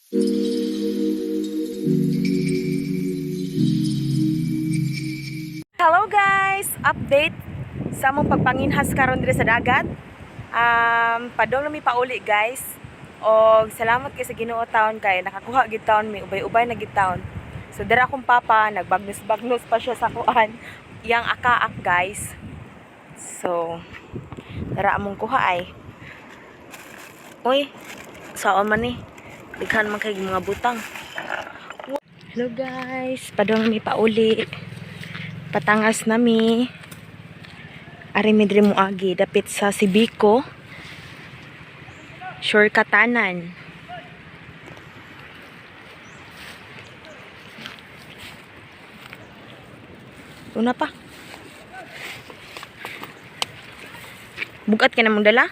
Hello guys! Update sa among pagpanginhas karon diri sa dagat. Padong nami pauli guys. Og salamat kay sa Ginoo taon kay nakakuha gid taon mi ubay-ubay na gid taon. So dira akong papa nagbagnos-bagnos pa siya sa kuan iyang akaak guys. So dira among kuha ay. Uy, saon man ni? Daghan man kay mga butang. Hello guys, padong nami pauli. Patangas nami. Ari mi diri moagi dapit sa Sibico. Shortcut tanan. Una pa. Bugat ka na mong dala?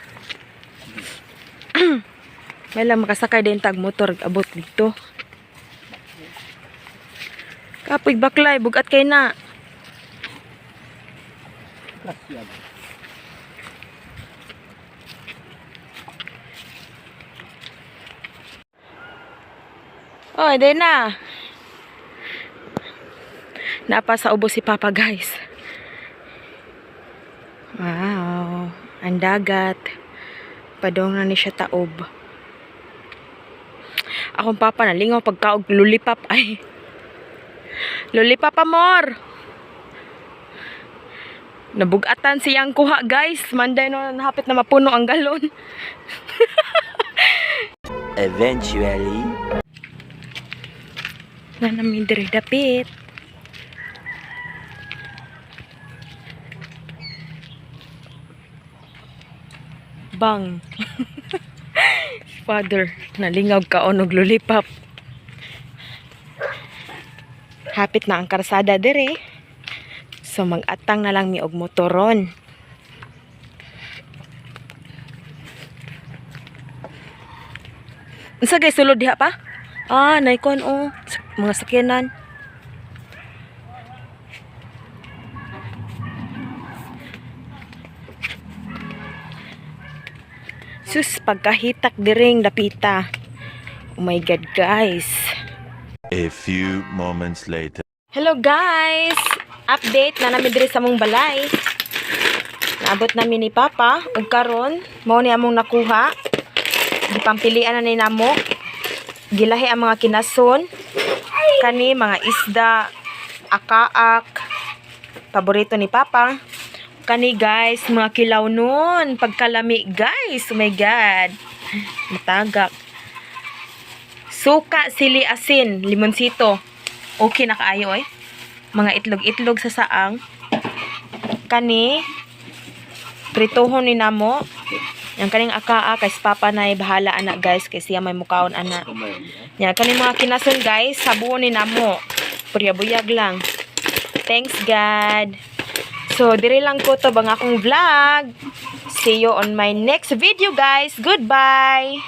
May lang makasakay din tag motor abot dito. Kapoy baklay, bugat kay na. Oh, din na. Napa sa ubo si Papa, guys. Wow, ang dagat. Padong na ni siya taob. Akong papa nalingaw pagkaog lulipap ay. Lulipap amor. Nabugatan siyang kuha guys. Manday no nahapit na mapuno ang galon. Eventually. Na namin diri dapit. Bang. Father, nalingaw ka o naglulipap. Hapit na ang karsada diri. So mag-atang na lang mi og motoron. Unsa guys sulod diha pa? Ah, naikon oh, mga sakyanan. Sus, pagkahitak diring dapita. Oh my god, guys. A few moments later. Hello guys! Update na namin diri sa mong balay. Naabot namin ni Papa. Ug karon, mao ni among nakuha. Gipampilian na ni namo. Gilahi ang mga kinason. Kani mga isda, akaak. Paborito ni Papa. Kani guys, mga kilaw nun. Pagkalami guys. Oh my god. Matagak. Suka, sili, asin, limonsito. Okay na kaayo eh. Mga itlog-itlog sa saang. Kani, pritohon ni namo. Yang kaning akaa, kay Papa na bahala anak guys. Kay siya may mukaon anak. Yan, kaning mga kinason guys, sabuon ni namo. Purya-buyag lang. Thanks God. So, diri lang ko to bang akong vlog. See you on my next video guys. Goodbye!